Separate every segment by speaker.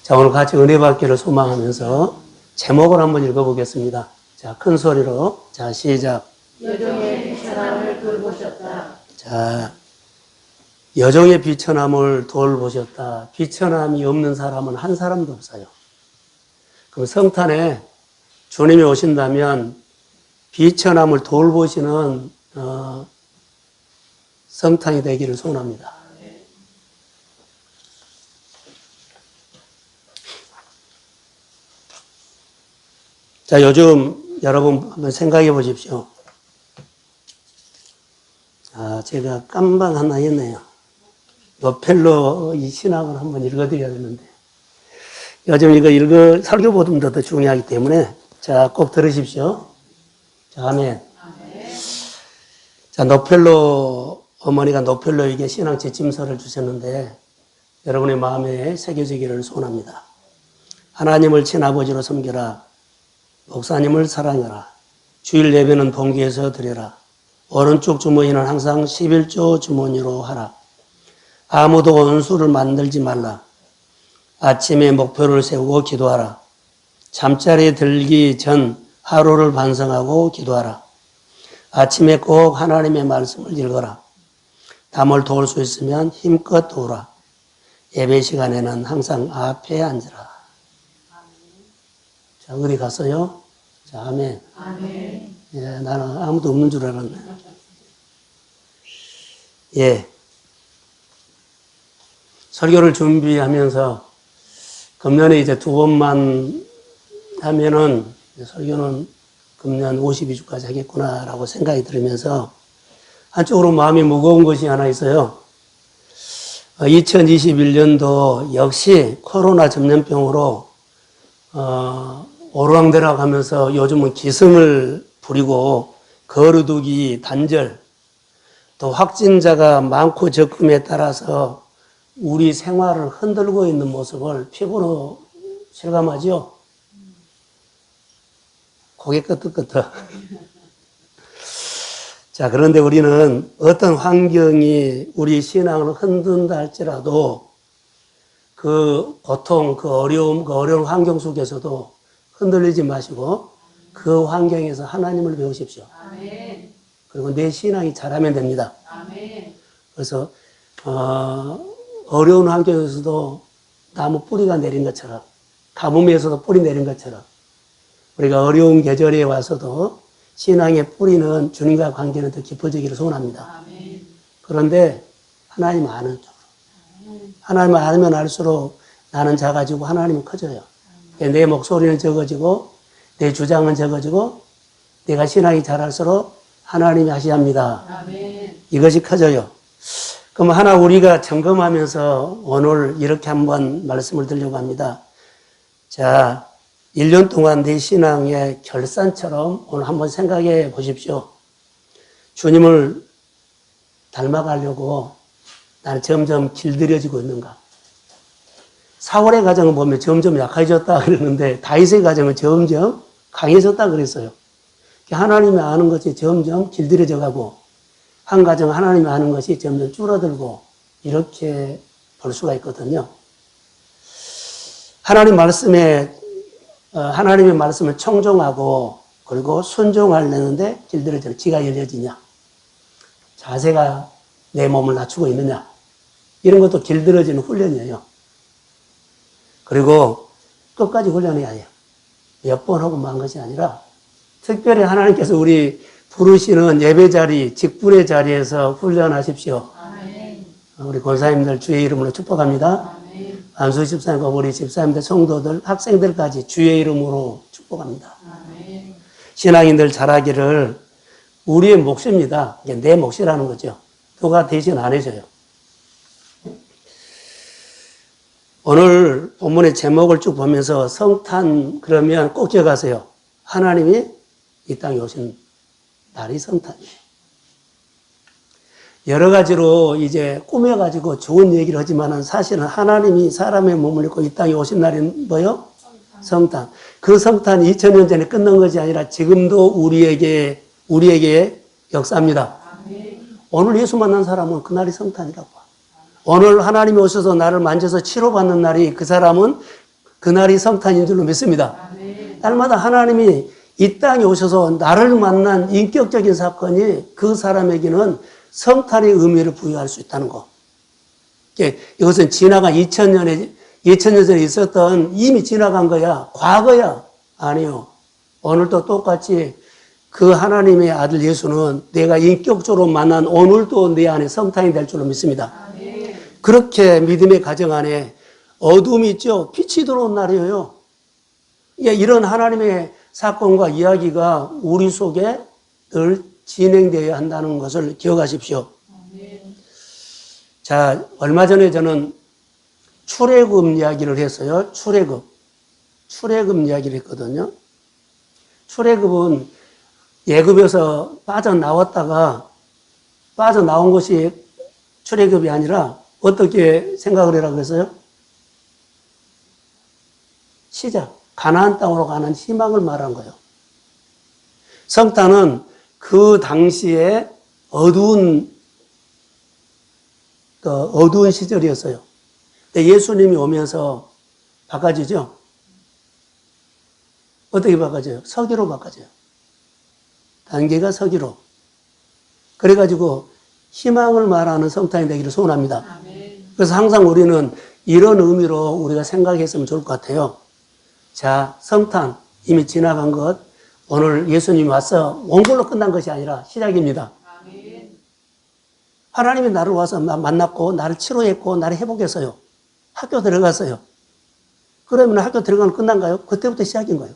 Speaker 1: 자, 오늘 같이 은혜 받기를 소망하면서 제목을 한번 읽어보겠습니다. 자, 큰 소리로. 자, 시작.
Speaker 2: 여종의 비천함을 돌보셨다.
Speaker 1: 자, 여종의 비천함을 돌보셨다. 비천함이 없는 사람은 한 사람도 없어요. 그럼 성탄에 주님이 오신다면 비천함을 돌보시는 성탄이 되기를 소원합니다. 자, 요즘 여러분 한번 생각해 보십시오. 제가 깜방 하나 했네요. 노펠로 이 신학을 한번 읽어드려야 되는데. 요즘 이거 설교보다 더 중요하기 때문에, 자, 꼭 들으십시오. 자, 아멘. 자, 노펠로, 어머니가 노펠로에게 신앙 지침서를 주셨는데, 여러분의 마음에 새겨지기를 소원합니다. 하나님을 친아버지로 섬겨라. 목사님을 사랑하라. 주일 예배는 본교에서 드려라. 오른쪽 주머니는 항상 11조 주머니로 하라. 아무도 원수를 만들지 말라. 아침에 목표를 세우고 기도하라. 잠자리에 들기 전 하루를 반성하고 기도하라. 아침에 꼭 하나님의 말씀을 읽어라. 남을 도울 수 있으면 힘껏 도우라. 예배 시간에는 항상 앞에 앉으라. 자, 어디 갔어요? 자, 아멘.
Speaker 2: 아멘.
Speaker 1: 예, 나는 아무도 없는 줄 알았네. 예. 설교를 준비하면서 금년에 이제 2번만 하면은 설교는 금년 52주까지 하겠구나라고 생각이 들으면서 한쪽으로 마음이 무거운 것이 하나 있어요. 2021년도 역시 코로나 전염병으로 오르락내락 하면서 요즘은 기승을 부리고 거르두기, 단절, 또 확진자가 많고 적음에 따라서 우리 생활을 흔들고 있는 모습을 피부로 실감하죠? 고개 끄덕끄덕. 자, 그런데 우리는 어떤 환경이 우리 신앙을 흔든다 할지라도 그 고통, 그 어려운 환경 속에서도 흔들리지 마시고 그 환경에서 하나님을 배우십시오.
Speaker 2: 아멘.
Speaker 1: 그리고 내 신앙이 자라면 됩니다.
Speaker 2: 아멘.
Speaker 1: 그래서 어려운 환경에서도 나무 뿌리가 내린 것처럼, 가뭄에서도 뿌리 내린 것처럼 우리가 어려운 계절에 와서도 신앙의 뿌리는 주님과 관계는 더 깊어지기를 소원합니다.
Speaker 2: 아멘.
Speaker 1: 그런데 하나님 아는 쪽으로. 하나님을 알면 알수록 나는 작아지고 하나님은 커져요. 내 목소리는 적어지고 내 주장은 적어지고 내가 신앙이 자랄수록 하나님이 하셔야 합니다.
Speaker 2: 아멘.
Speaker 1: 이것이 커져요. 그럼 하나 우리가 점검하면서 오늘 이렇게 한번 말씀을 드리려고 합니다. 자, 1년 동안 내 신앙의 결산처럼 오늘 한번 생각해 보십시오. 주님을 닮아가려고 나는 점점 길들여지고 있는가? 사울의 가정을 보면 점점 약해졌다 그러는데 다윗의 가정은 점점 강해졌다 그랬어요. 하나님이 아는 것이 점점 길들여져 가고 한 가정 하나님이 아는 것이 점점 줄어들고 이렇게 볼 수가 있거든요. 하나님의 말씀을 청종하고 그리고 순종하려는데 길들여져 귀가 열려지냐? 자세가 내 몸을 낮추고 있느냐? 이런 것도 길들여지는 훈련이에요. 그리고 끝까지 훈련해야 해요. 몇 번 하고 만 것이 아니라 특별히 하나님께서 우리 부르시는 예배 자리, 직분의 자리에서 훈련하십시오.
Speaker 2: 아멘.
Speaker 1: 우리 권사님들 주의 이름으로 축복합니다.
Speaker 2: 아멘.
Speaker 1: 안수 집사님과 우리 집사님들, 성도들, 학생들까지 주의 이름으로 축복합니다.
Speaker 2: 아멘.
Speaker 1: 신앙인들 잘하기를 우리의 몫입니다. 이게 내 몫이라는 거죠. 누가 대신 안 해줘요. 오늘 본문의 제목을 쭉 보면서 성탄 그러면 꼭 기억하세요. 하나님이 이 땅에 오신 날이 성탄이에요. 여러 가지로 이제 꾸며가지고 좋은 얘기를 하지만은 사실은 하나님이 사람의 몸을 입고 이 땅에 오신 날이 뭐요? 성탄. 그 성탄이 2000년 전에 끝난 것이 아니라 지금도 우리에게 역사입니다. 오늘 예수 만난 사람은 그날이 성탄이라고. 오늘 하나님이 오셔서 나를 만져서 치료받는 날이 그 사람은 그날이 성탄인 줄로 믿습니다.
Speaker 2: 아멘.
Speaker 1: 날마다 하나님이 이 땅에 오셔서 나를 만난 인격적인 사건이 그 사람에게는 성탄의 의미를 부여할 수 있다는 거. 이것은 지나간 2000년 전에 있었던 이미 지나간 거야. 과거야. 아니요. 오늘도 똑같이 그 하나님의 아들 예수는 내가 인격적으로 만난 오늘도 내 안에 성탄이 될 줄로 믿습니다.
Speaker 2: 아멘.
Speaker 1: 그렇게 믿음의 가정 안에 어둠이 있죠. 빛이 들어온 날이에요. 이런 하나님의 사건과 이야기가 우리 속에 늘 진행되어야 한다는 것을 기억하십시오.
Speaker 2: 아멘.
Speaker 1: 자, 얼마 전에 저는 출애굽 이야기를 했어요. 출애굽 이야기를 했거든요. 출애굽은 애굽에서 빠져나온 것이 출애굽이 아니라 어떻게 생각을 해라 그랬어요? 시작. 가나안 땅으로 가는 희망을 말한 거예요. 성탄은 그 당시에 어두운 시절이었어요. 근데 예수님이 오면서 바꿔지죠? 어떻게 바꿔져요? 서기로 바꿔져요. 단계가 서기로. 그래가지고 희망을 말하는 성탄이 되기를 소원합니다.
Speaker 2: 아멘.
Speaker 1: 그래서 항상 우리는 이런 의미로 우리가 생각했으면 좋을 것 같아요. 자, 성탄 이미 지나간 것, 오늘 예수님이 와서 온 걸로 끝난 것이 아니라 시작입니다.
Speaker 2: 아멘.
Speaker 1: 하나님이 나를 와서 만났고 나를 치료했고 나를 회복했어요. 학교 들어갔어요. 그러면 학교 들어가면 끝난가요? 그때부터 시작인 거예요.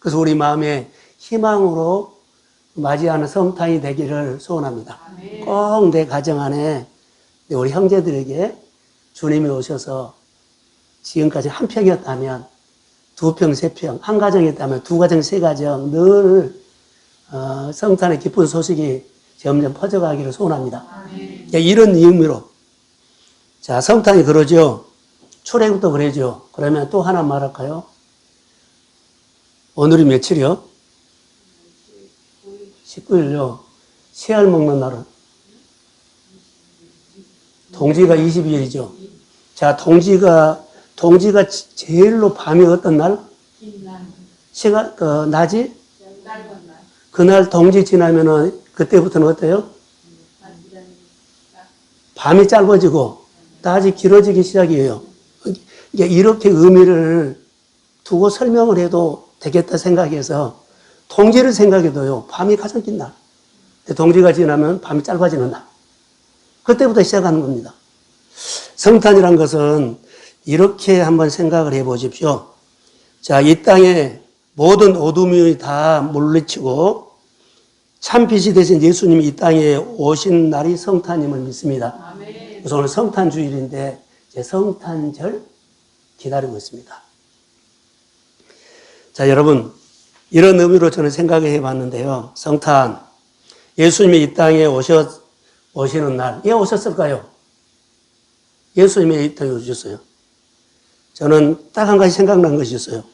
Speaker 1: 그래서 우리 마음에 희망으로 맞이하는 성탄이 되기를 소원합니다.
Speaker 2: 아멘.
Speaker 1: 꼭 내 가정 안에 우리 형제들에게 주님이 오셔서 지금까지 한 평이었다면 두 평, 세 평, 한 가정이었다면 두 가정, 세 가정 늘 성탄의 기쁜 소식이 점점 퍼져가기를 소원합니다.
Speaker 2: 아멘.
Speaker 1: 이런 의미로 자, 성탄이 그러죠. 출애굽도 그러죠. 그러면 또 하나 말할까요? 오늘이 며칠이요? 19일요. 새알 먹는 날은 동지가 22일이죠. 자, 동지가 제일로 밤이 어떤 날?
Speaker 2: 긴난.
Speaker 1: 낮이?
Speaker 2: 짧은 날.
Speaker 1: 그날 동지 지나면은 그때부터는 어때요?
Speaker 2: 완전히
Speaker 1: 밤이 짧아지고 낮이 길어지기 시작이에요. 이렇게 의미를 두고 설명을 해도 되겠다 생각해서 동지를 생각해도요. 밤이 가장 긴 날. 동지가 지나면 밤이 짧아지는 날. 그때부터 시작하는 겁니다. 성탄이란 것은 이렇게 한번 생각을 해 보십시오. 자, 이 땅에 모든 어둠이 다 물리치고 참 빛이 되신 예수님이 이 땅에 오신 날이 성탄임을 믿습니다.
Speaker 2: 아멘.
Speaker 1: 그래서 오늘 성탄 주일인데 이제 성탄절 기다리고 있습니다. 자, 여러분, 이런 의미로 저는 생각을 해 봤는데요. 성탄, 예수님이 이 땅에 오시는 날, 왜 오셨을까요? 예수님이 이 땅에 오셨어요. 저는 딱 한 가지 생각난 것이 있어요.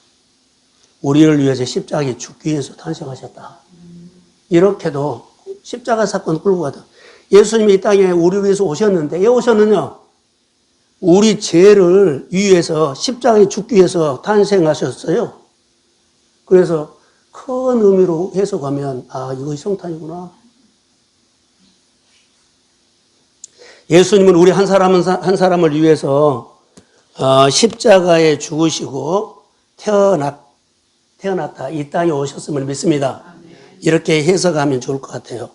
Speaker 1: 우리를 위해서 십자가에 죽기 위해서 탄생하셨다. 이렇게도 십자가 사건 끌고 가다. 예수님이 이 땅에 우리를 위해서 오셨는데, 왜 오셨느냐? 우리 죄를 위해서 십자가에 죽기 위해서 탄생하셨어요. 그래서 큰 의미로 해석하면, 아, 이것이 성탄이구나. 예수님은 우리 한 사람을 위해서 십자가에 죽으시고 태어났다. 이 땅에 오셨음을 믿습니다. 이렇게 해석하면 좋을 것 같아요.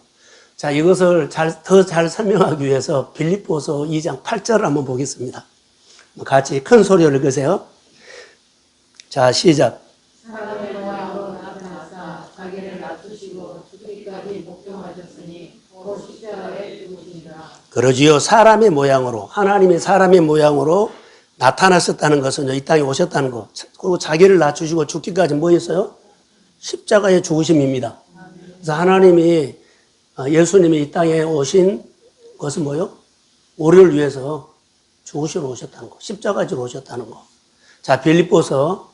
Speaker 1: 자, 이것을 더 잘 설명하기 위해서 빌립보서 2장 8절을 한번 보겠습니다. 같이 큰 소리로 읽으세요. 자, 시작.
Speaker 2: 사람의 모양으로 나타나사 자기를 낮추시고 죽기까지 복종하셨으니 곧 십자가에 죽으시니라.
Speaker 1: 그러지요. 사람의 모양으로, 하나님의 사람의 모양으로 나타나셨다는 것은 이 땅에 오셨다는 것. 그리고 자기를 낮추시고 죽기까지 뭐 했어요? 십자가의 죽으심입니다. 그래서 하나님이, 예수님이 이 땅에 오신 것은 뭐요? 우리를 위해서 죽으시러 오셨다는 거. 십자가지로 오셨다는 거. 자, 빌립보서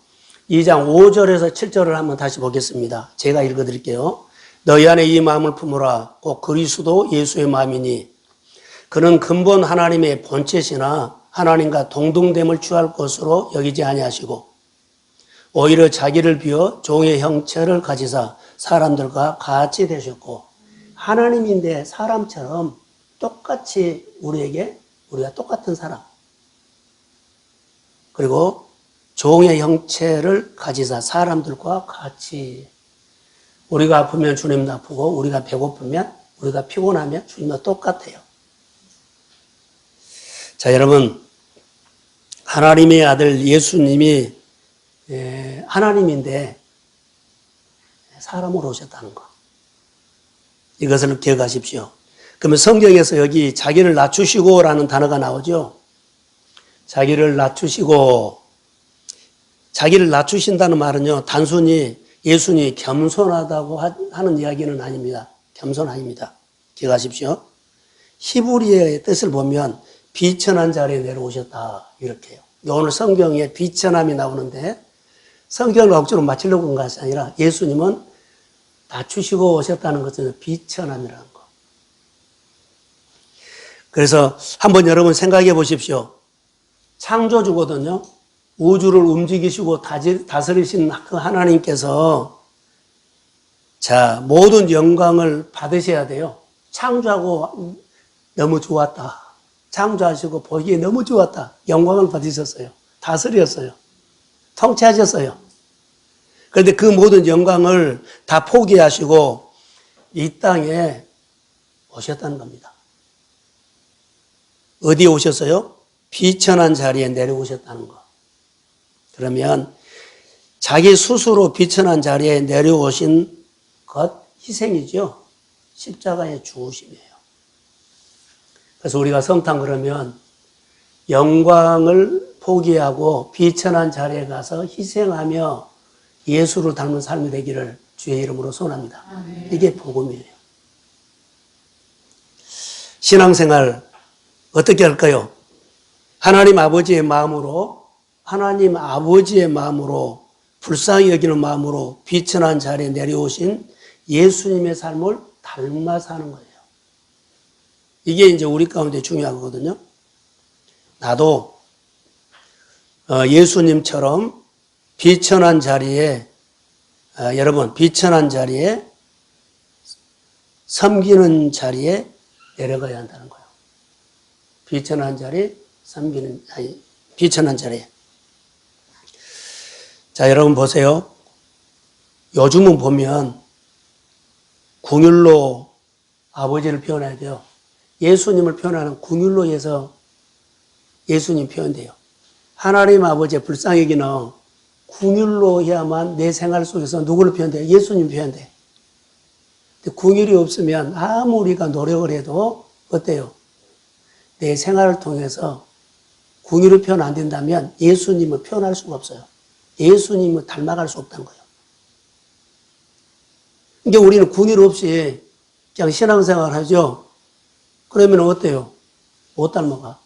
Speaker 1: 2장 5절에서 7절을 한번 다시 보겠습니다. 제가 읽어드릴게요. 너희 안에 이 마음을 품으라. 곧 그리스도 예수의 마음이니 그는 근본 하나님의 본체시나 하나님과 동등됨을 취할 것으로 여기지 아니하시고 오히려 자기를 비워 종의 형체를 가지사 사람들과 같이 되셨고 하나님인데 사람처럼 똑같이 우리가 똑같은 사람 그리고 종의 형체를 가지사 사람들과 같이 우리가 아프면 주님도 아프고 우리가 배고프면 우리가 피곤하면 주님도 똑같아요. 자, 여러분 하나님의 아들 예수님이 하나님인데 사람으로 오셨다는 거. 이것을 기억하십시오. 그러면 성경에서 여기 자기를 낮추시고라는 단어가 나오죠. 자기를 낮추시고 자기를 낮추신다는 말은요. 단순히 예수님이 겸손하다고 하는 이야기는 아닙니다. 겸손 아닙니다. 기억하십시오. 히브리어의 뜻을 보면 비천한 자리에 내려오셨다 이렇게 해요. 오늘 성경에 비천함이 나오는데 성경을 억지로 맞추려고 한 것이 아니라 예수님은 낮추시고 오셨다는 것은 비천함이라는 거. 그래서 한번 여러분 생각해 보십시오. 창조주거든요. 우주를 움직이시고 다스리신 그 하나님께서 자, 모든 영광을 받으셔야 돼요. 창조하고 너무 좋았다. 창조하시고 보기에 너무 좋았다. 영광을 받으셨어요. 다스렸어요. 통치하셨어요. 그런데 그 모든 영광을 다 포기하시고 이 땅에 오셨다는 겁니다. 어디에 오셨어요? 비천한 자리에 내려오셨다는 거. 그러면 자기 스스로 비천한 자리에 내려오신 것 희생이죠. 십자가의 죽으심이에요. 그래서 우리가 성탄 그러면 영광을 포기하고 비천한 자리에 가서 희생하며 예수를 닮은 삶이 되기를 주의 이름으로 소원합니다. 이게 복음이에요. 신앙생활 어떻게 할까요? 하나님 아버지의 마음으로 불쌍히 여기는 마음으로 비천한 자리에 내려오신 예수님의 삶을 닮아 사는 거예요. 이게 이제 우리 가운데 중요하거든요. 나도 예수님처럼 비천한 자리에 여러분 비천한 자리에 섬기는 자리에 내려가야 한다는 거예요. 비천한 자리에. 자, 여러분 보세요. 요즘은 보면 궁율로 아버지를 표현해야 돼요. 예수님을 표현하는 궁율로 해서 예수님 표현돼요. 하나님 아버지의 불쌍히 여기는 궁율로 해야만 내 생활 속에서 누구를 표현돼요? 예수님 표현돼. 근데 궁율이 없으면 아무리 우리가 노력을 해도 어때요? 내 생활을 통해서 궁율을 표현 안 된다면 예수님을 표현할 수가 없어요. 예수님을 닮아갈 수 없다는 거예요. 그러니까 우리는 궁율 없이 그냥 신앙생활을 하죠. 그러면 어때요? 못 닮아가.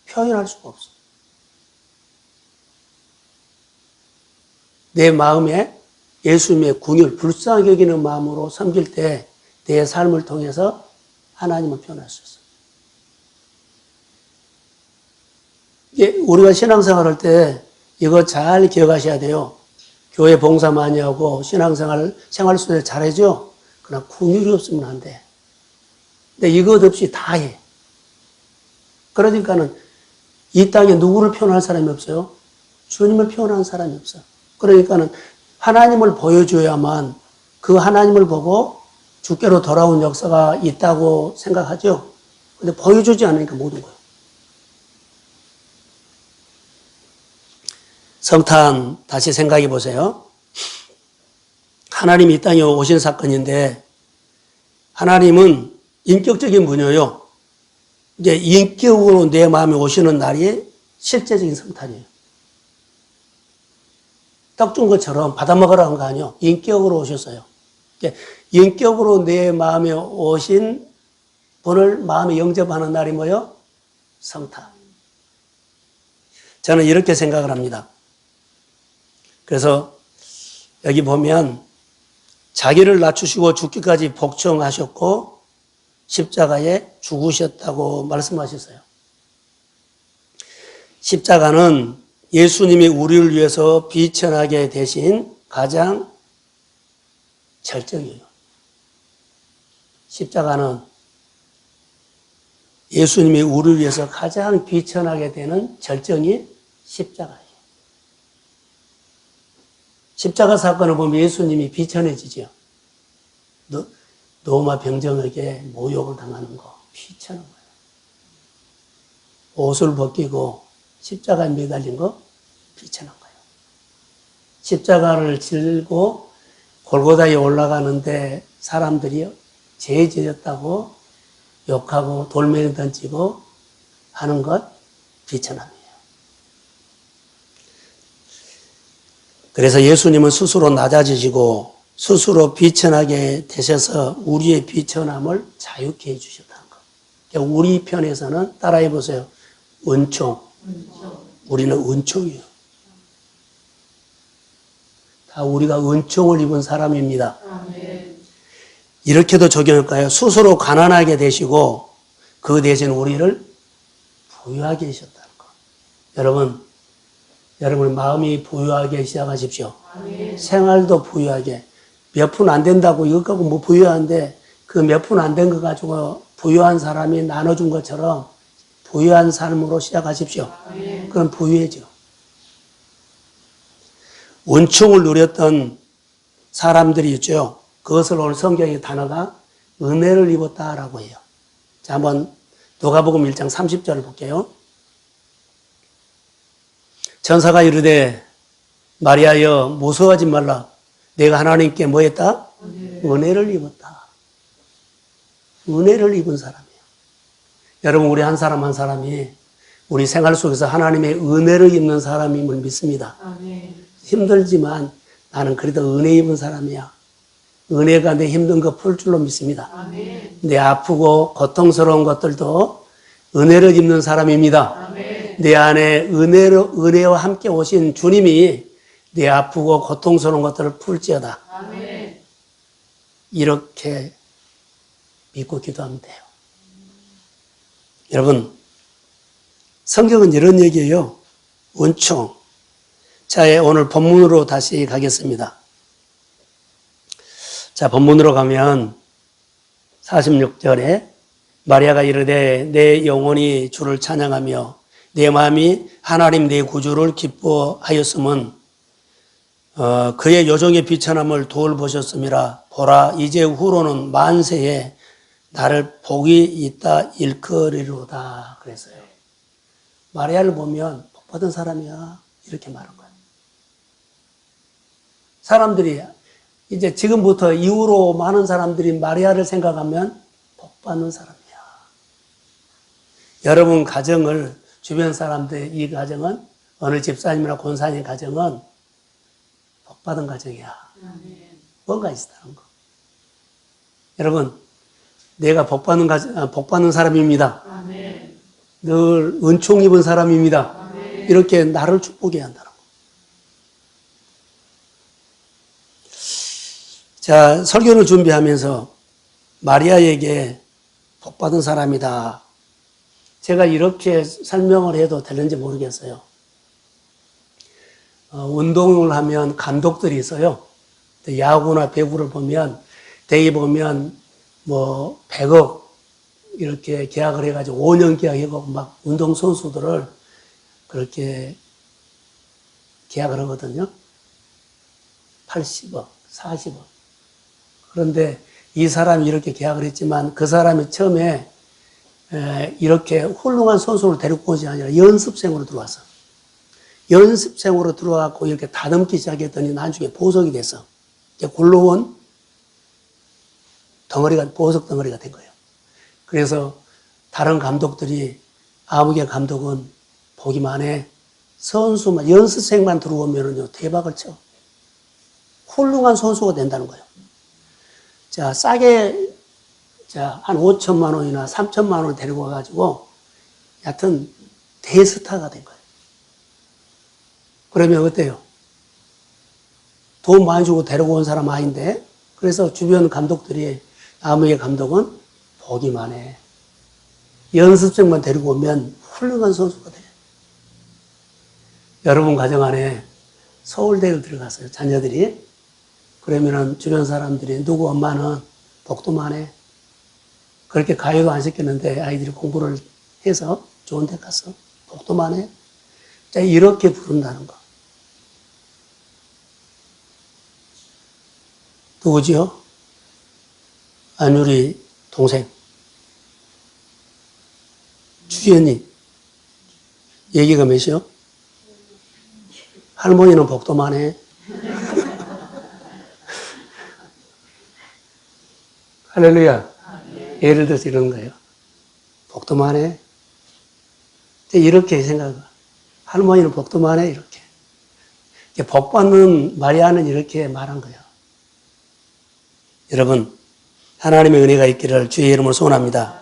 Speaker 1: 표현할 수가 없어. 내 마음에 예수님의 궁율, 불쌍히 여기는 마음으로 섬길 때 내 삶을 통해서 하나님을 표현할 수 있어요. 우리가 신앙생활 할 때 이거 잘 기억하셔야 돼요. 교회 봉사 많이 하고 신앙생활 속에서 잘하죠? 그러나 궁율이 없으면 안 돼. 근데 이것 없이 다 해. 그러니까는 이 땅에 누구를 표현할 사람이 없어요? 주님을 표현하는 사람이 없어요. 그러니까는 하나님을 보여줘야만 그 하나님을 보고 주께로 돌아온 역사가 있다고 생각하죠? 근데 보여주지 않으니까 못 온 거예요. 성탄 다시 생각해 보세요. 하나님이 이 땅에 오신 사건인데 하나님은 인격적인 분이에요. 이제 인격으로 내 마음에 오시는 날이 실제적인 성탄이에요. 떡 준 것처럼 받아 먹으라는 거 아니에요. 인격으로 오셨어요. 인격으로 내 마음에 오신 분을 마음에 영접하는 날이 뭐예요? 성탄. 저는 이렇게 생각을 합니다. 그래서 여기 보면 자기를 낮추시고 죽기까지 복종하셨고 십자가에 죽으셨다고 말씀하셨어요. 십자가는 예수님이 우리를 위해서 비천하게 되신 가장 절정이에요. 십자가는 예수님이 우리를 위해서 가장 비천하게 되는 절정이 십자가예요. 십자가 사건을 보면 예수님이 비천해지죠. 노마 병정에게 모욕을 당하는 거, 비천한 거예요. 옷을 벗기고 십자가에 매달린 거, 비천한 거예요. 십자가를 질고 골고다에 올라가는데 사람들이 죄 지었다고 욕하고 돌멩이 던지고 하는 것, 비천함이에요. 그래서 예수님은 스스로 낮아지시고 스스로 비천하게 되셔서 우리의 비천함을 자유케 해주셨다는 것. 그러니까 우리 편에서는 따라해 보세요. 은총. 우리는 은총이에요. 다 우리가 은총을 입은 사람입니다. 이렇게도 적용할까요? 스스로 가난하게 되시고 그 대신 우리를 부유하게 하셨다는 것. 여러분 마음이 부유하게 시작하십시오. 생활도 부유하게. 몇 푼 안 된다고 이것 갖고 뭐 부유한데 그 몇 푼 안 된 거 가지고 부유한 사람이 나눠준 것처럼 부유한 삶으로 시작하십시오. 그럼 부유해져. 은총을 누렸던 사람들이 있죠. 그것을 오늘 성경의 단어가 은혜를 입었다라고 해요. 자, 한번 누가복음 1장 30절을 볼게요. 천사가 이르되 마리아여 무서워하지 말라. 내가 하나님께 뭐 했다? 은혜를 입었다. 은혜를 입은 사람이에요. 여러분 우리 한 사람 한 사람이 우리 생활 속에서 하나님의 은혜를 입는 사람임을 믿습니다. 힘들지만 나는 그래도 은혜 입은 사람이야. 은혜가 내 힘든 거 풀 줄로 믿습니다. 내 아프고 고통스러운 것들도 은혜를 입는 사람입니다. 내 안에 은혜와 함께 오신 주님이 내 아프고 고통스러운 것들을 풀지어다. 이렇게 믿고 기도하면 돼요. 여러분, 성경은 이런 얘기예요. 은총. 자, 오늘 본문으로 다시 가겠습니다. 자, 본문으로 가면 46절에 마리아가 이르되 내 영혼이 주를 찬양하며 내 마음이 하나님 내 구주를 기뻐하였음은 그의 여종의 비천함을 돌보셨음이라. 보라 이제 후로는 만세에 나를 복이 있다 일컬이로다 그랬어요. 마리아를 보면 복받은 사람이야 이렇게 말한 거예요. 사람들이 이제 지금부터 이후로 많은 사람들이 마리아를 생각하면 복받는 사람이야. 여러분 가정을 주변 사람들 이 가정은 어느 집사님이나 권사님 가정은 복받은 가정이야. 뭔가 있다는 거. 여러분 내가 복받는 사람입니다. 늘 은총 입은 사람입니다. 이렇게 나를 축복해야 한다는 거. 자, 설교를 준비하면서 마리아에게 복받은 사람이다. 제가 이렇게 설명을 해도 되는지 모르겠어요. 운동을 하면 감독들이 있어요. 야구나 배구를 보면, 대회 보면, 100억 이렇게 계약을 해가지고 5년 계약하고 막 운동선수들을 그렇게 계약을 하거든요. 80억, 40억. 그런데 이 사람이 이렇게 계약을 했지만 그 사람이 처음에 이렇게 훌륭한 선수를 데리고 오지 아니라 연습생으로 들어왔어. 연습생으로 들어와서 이렇게 다듬기 시작했더니 나중에 보석이 됐어. 굴러온 보석 덩어리가 된 거예요. 그래서 다른 감독들이 아무개 감독은 보기만 해. 선수만, 연습생만 들어오면은요, 대박을 쳐. 훌륭한 선수가 된다는 거예요. 자, 싸게, 한 5천만 원이나 3천만 원을 데리고 와가지고, 여하튼, 대스타가 된 거예요. 그러면 어때요? 돈 많이 주고 데리고 온 사람 아닌데, 그래서 주변 감독들이, 아무개 감독은 보기만 해. 연습생만 데리고 오면 훌륭한 선수가 돼. 여러분 가정 안에 서울대를 들어갔어요. 자녀들이. 그러면은 주변 사람들이 누구 엄마는 복도 많네. 그렇게 가요도 안 시켰는데 아이들이 공부를 해서 좋은 데 갔어. 복도 많네. 자, 이렇게 부른다는 거. 누구지요? 안유리 동생. 주연이. 얘기가 몇이요? 할머니는 복도 많네. 할렐루야. 예를 들어서 이런 거예요. 복도 많네. 이렇게 생각을. 할머니는 복도 많네. 이렇게. 복 받는 마리아는 이렇게 말한 거예요. 여러분, 하나님의 은혜가 있기를 주의 이름으로 소원합니다.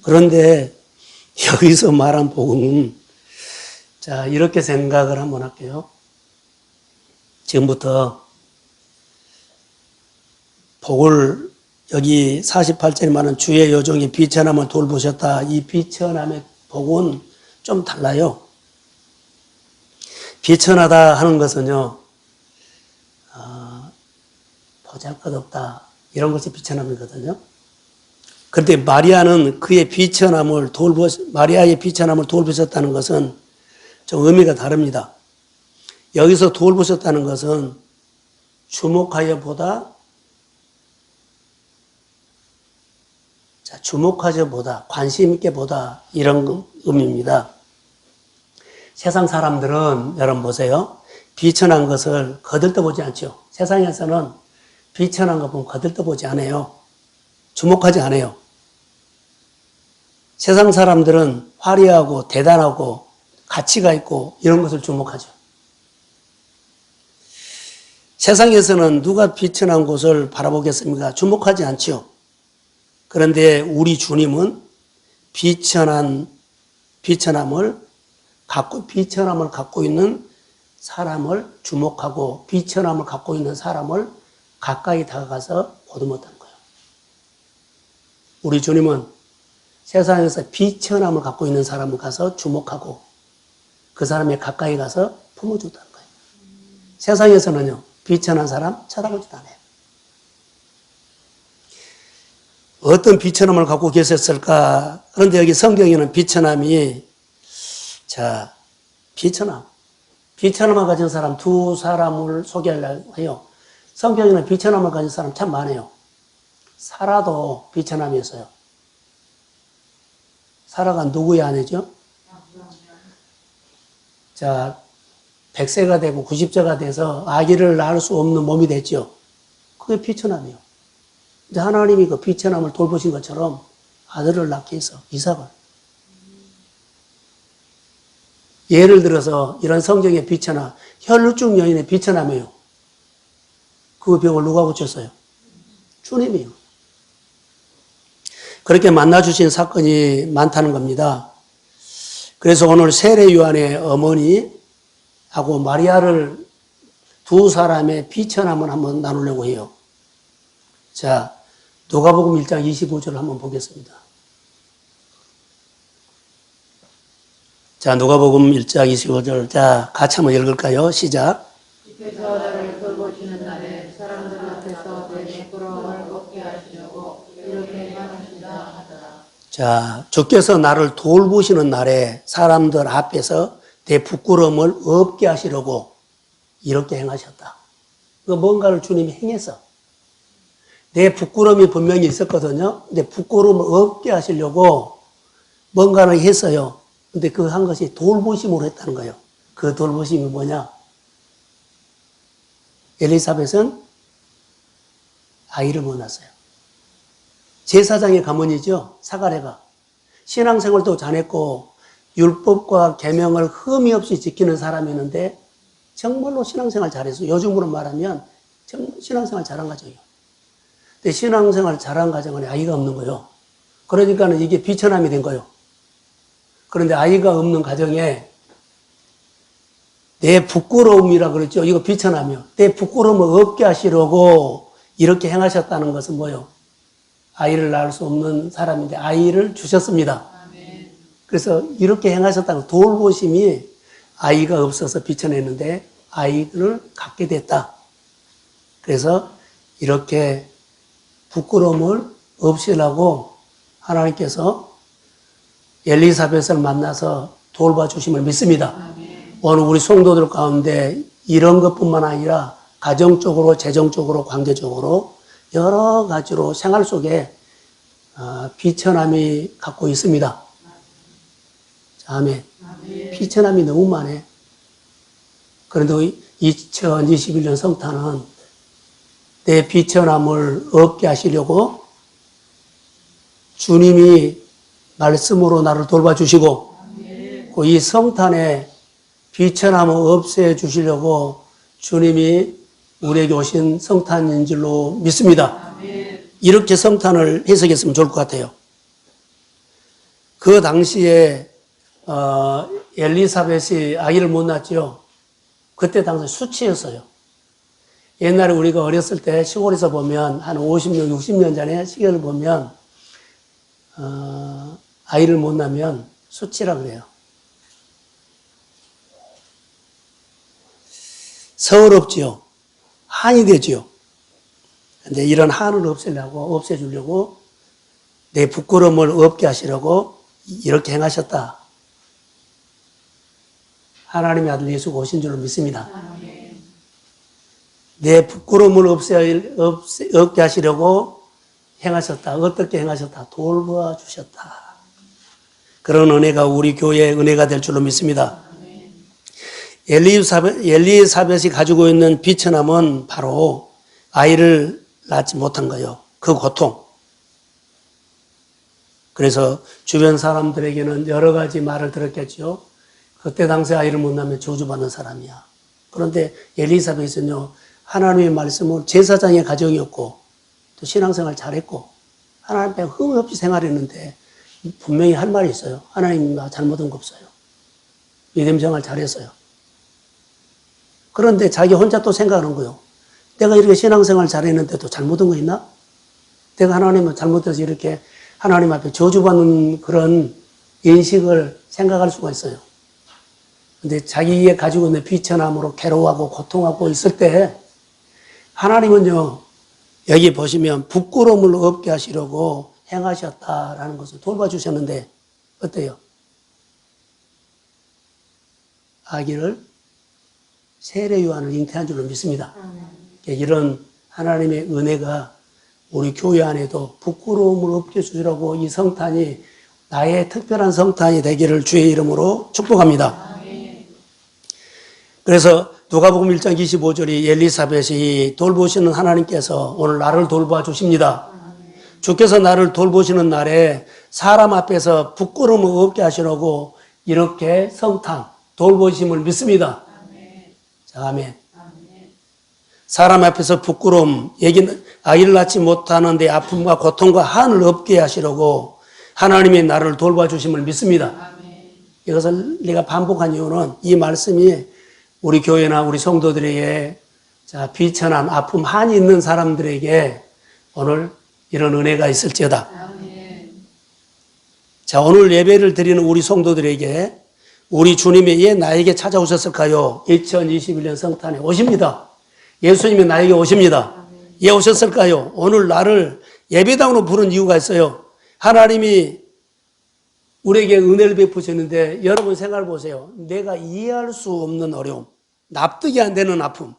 Speaker 1: 그런데 여기서 말한 복음은, 자, 이렇게 생각을 한번 할게요. 지금부터 복을, 여기 48절에 말하는 주의 여종이 비천함을 돌보셨다. 이 비천함의 복은 좀 달라요. 비천하다 하는 것은요, 보잘것없다. 이런 것이 비천함이거든요. 그런데 마리아는 그의 비천함을 마리아의 비천함을 돌보셨다는 것은 좀 의미가 다릅니다. 여기서 돌보셨다는 것은 주목하여 보다, 자, 주목하여 보다, 관심 있게 보다, 이런 의미입니다. 세상 사람들은, 여러분 보세요. 비천한 것을 거들떠보지 않죠. 세상에서는 비천한 것 보면 거들떠보지 않아요. 주목하지 않아요. 세상 사람들은 화려하고 대단하고 가치가 있고 이런 것을 주목하죠. 세상에서는 누가 비천한 곳을 바라보겠습니까? 주목하지 않죠. 그런데 우리 주님은 비천함을 갖고 있는 사람을 주목하고 비천함을 갖고 있는 사람을 가까이 다가가서 보듬었다는 거예요. 우리 주님은 세상에서 비천함을 갖고 있는 사람을 가서 주목하고 그 사람이 가까이 가서 품어줬다는 거예요. 세상에서는요, 비천한 사람 쳐다보지도 않아요. 어떤 비천함을 갖고 계셨을까? 그런데 여기 성경에는 비천함이, 자, 비천함을 가진 사람 두 사람을 소개하려고 해요. 성경에는 비천함을 가진 사람 참 많아요. 사라도 비천함이었어요. 사라가 누구의 아내죠? 자, 100세가 되고 90세가 돼서 아기를 낳을 수 없는 몸이 됐죠. 그게 비천함이에요. 근데 하나님이 그 비천함을 돌보신 것처럼 아들을 낳게 해서 이삭을. 예를 들어서 이런 성경의 비천함, 혈루증 여인의 비천함이에요. 그 병을 누가 고쳤어요? 주님이요. 그렇게 만나주신 사건이 많다는 겁니다. 그래서 오늘 세례 요한의 어머니하고 마리아를 두 사람의 비천함을 한번 나누려고 해요. 자, 누가복음 1장 25절을 한번 보겠습니다. 자, 누가복음 1장 25절. 자, 같이 한번 읽을까요? 시작.
Speaker 2: 주께서 나를 돌보시는 날에 사람들 앞에서 내 부끄러움을 걷게 하시려고 이렇게 행하신다 하더라.
Speaker 1: 자, 주께서 나를 돌보시는 날에 사람들 앞에서 내 부끄러움을 없게 하시려고 이렇게 행하셨다. 그 뭔가를 주님이 행했어. 내 부끄러움이 분명히 있었거든요. 근데 부끄러움을 없게 하시려고 뭔가를 했어요. 근데 그 한 것이 돌보심으로 했다는 거예요. 그 돌보심이 뭐냐? 엘리사벳은 아이를 못 낳았어요. 제사장의 가문이죠. 사가랴가. 신앙생활도 잘했고 율법과 계명을 흠이 없이 지키는 사람이었는데 정말로 신앙생활 잘했어요. 요즘으로 말하면 신앙생활 잘한 가정이에요. 근데 신앙생활 잘한 가정은 아이가 없는 거예요. 그러니까는 이게 비천함이 된 거예요. 그런데 아이가 없는 가정에 내 부끄러움이라 그랬죠. 이거 비천함이요. 내 부끄러움을 없게 하시려고 이렇게 행하셨다는 것은 뭐예요? 아이를 낳을 수 없는 사람인데 아이를 주셨습니다. 그래서 이렇게 행하셨다는 돌보심이 아이가 없어서 비천했는데 아이를 갖게 됐다. 그래서 이렇게 부끄러움을 없애려고 하나님께서 엘리사벳을 만나서 돌봐주심을 믿습니다. 오늘 우리 성도들 가운데 이런 것뿐만 아니라 가정적으로, 재정적으로, 관계적으로 여러 가지로 생활 속에 비천함이 갖고 있습니다. 아멘. 비천함이 너무 많아요. 그런데 2021년 성탄은 내 비천함을 없게 하시려고 주님이 말씀으로 나를 돌봐주시고 이 성탄에 비천함을 없애주시려고 주님이 우리에게 오신 성탄인 줄로 믿습니다. 이렇게 성탄을 해석했으면 좋을 것 같아요. 그 당시에 엘리사벳이 아기를 못 낳았죠. 그때 당시 수치였어요. 옛날에 우리가 어렸을 때 시골에서 보면 한 50년, 60년 전에 시계를 보면 아이를 못 낳으면 수치라 그래요. 서럽지요. 한이 되지요. 근데 이런 한을 없애주려고 내 부끄러움을 없게 하시려고 이렇게 행하셨다. 하나님의 아들 예수가 오신 줄로 믿습니다. 내 부끄러움을 없게 하시려고 행하셨다. 어떻게 행하셨다? 돌봐주셨다. 그런 은혜가 우리 교회의 은혜가 될 줄로 믿습니다. 엘리사벳이 가지고 있는 비천함은 바로 아이를 낳지 못한 거예요. 그 고통. 그래서 주변 사람들에게는 여러 가지 말을 들었겠죠. 그때 당시 아이를 못 낳으면 저주받는 사람이야. 그런데 엘리사벳은요, 하나님의 말씀을 제사장의 가정이었고 또 신앙생활 잘했고 하나님 앞에 흠 없이 생활했는데 분명히 할 말이 있어요. 하나님 나 잘못한 거 없어요. 믿음 생활 잘했어요. 그런데 자기 혼자 또 생각하는 거예요. 내가 이렇게 신앙생활 잘했는데도 잘못한 거 있나? 내가 하나님을 잘못해서 이렇게 하나님 앞에 저주받는 그런 인식을 생각할 수가 있어요. 근데 자기가 가지고 있는 비천함으로 괴로워하고 고통하고 있을 때 하나님은요, 여기 보시면 부끄러움을 없게 하시려고 행하셨다라는 것을 돌봐주셨는데 어때요? 아기를 세례 요한을 잉태한 줄로 믿습니다. 이런 하나님의 은혜가 우리 교회 안에도 부끄러움을 없게 주시라고 이 성탄이 나의 특별한 성탄이 되기를 주의 이름으로 축복합니다. 그래서 누가복음 1장 25절이 엘리사벳이 돌보시는 하나님께서 오늘 나를 돌봐주십니다. 주께서 나를 돌보시는 날에 사람 앞에서 부끄러움을 없게 하시려고 이렇게 성탄, 돌보심을 믿습니다. 자, 아멘. 사람 앞에서 부끄러움, 아이를 낳지 못하는 데 아픔과 고통과 한을 없게 하시려고 하나님이 나를 돌봐주심을 믿습니다. 이것을 내가 반복한 이유는 이 말씀이 우리 교회나 우리 성도들에게 비천한 아픔, 한이 있는 사람들에게 오늘 이런 은혜가 있을지어다. 자, 오늘 예배를 드리는 우리 성도들에게 우리 주님이 왜 나에게 찾아오셨을까요? 2021년 성탄에 오십니다. 예수님이 나에게 오십니다. 왜 오셨을까요? 오늘 나를 예배당으로 부른 이유가 있어요. 하나님이 우리에게 은혜를 베푸셨는데 여러분 생각해 보세요. 내가 이해할 수 없는 어려움, 납득이 안 되는 아픔,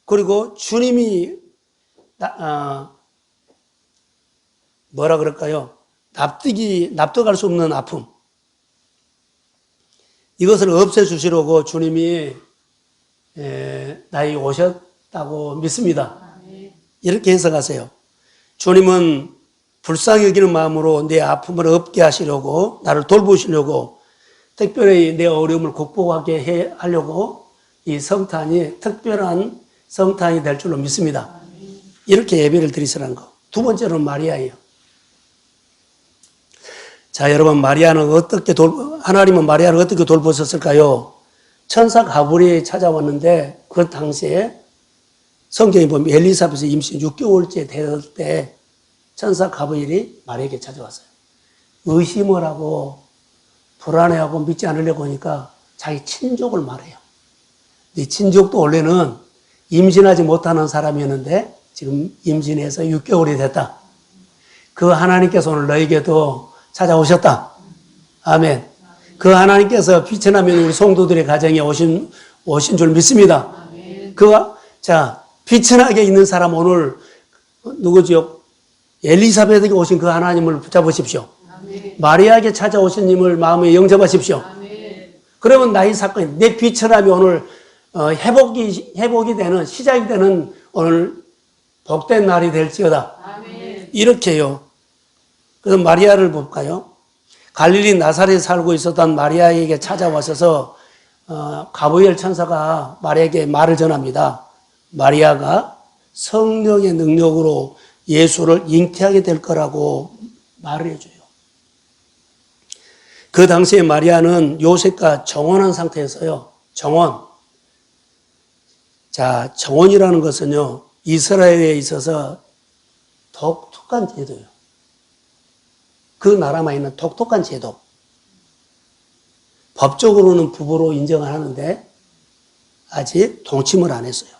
Speaker 1: 그리고 주님이 뭐라 그럴까요? 납득할 수 없는 아픔, 이것을 없애주시려고 주님이 나에게 오셨다고 믿습니다. 이렇게 해석하세요. 주님은 불쌍히 여기는 마음으로 내 아픔을 없게 하시려고, 나를 돌보시려고, 특별히 내 어려움을 극복하게 하려고 이 성탄이 특별한 성탄이 될 줄로 믿습니다. 이렇게 예배를 드리시라는 거. 두 번째로는 마리아예요. 자, 여러분, 하나님은 마리아를 어떻게 돌보셨을까요? 천사 가브리엘이 찾아왔는데 그 당시에 성경에 보면 엘리사벳이 임신 6개월째 되었을 때 천사 가브리엘이 마리아에게 찾아왔어요. 의심을 하고 불안해하고 믿지 않으려고 하니까 자기 친족을 말해요. 이 친족도 원래는 임신하지 못하는 사람이었는데 지금 임신해서 6개월이 됐다. 그 하나님께서 오늘 너에게도 찾아오셨다. 아멘. 그 하나님께서 빛의 나면 우리 성도들의 가정에 오신 줄 믿습니다. 빛의 나게 있는 사람 오늘 누구지요? 엘리사벳에게 오신 그 하나님을 붙잡으십시오. 마리아에게 찾아오신 님을 마음에 영접하십시오. 그러면 나의 사건이 내 빛의 남이 오늘 회복이 되는 시작이 되는 오늘 복된 날이 될지어다. 이렇게요. 그래서 마리아를 볼까요? 갈릴리 나사렛에 살고 있었던 마리아에게 찾아와서 가브리엘 천사가 마리아에게 말을 전합니다. 마리아가 성령의 능력으로 예수를 잉태하게 될 거라고 말을 해줘요. 그 당시에 마리아는 요셉과 정혼한 상태에서요. 정혼이라는 것은요, 이스라엘에 있어서 독특한 제도예요. 그 나라만 있는 독특한 제도. 법적으로는 부부로 인정을 하는데 아직 동침을 안 했어요.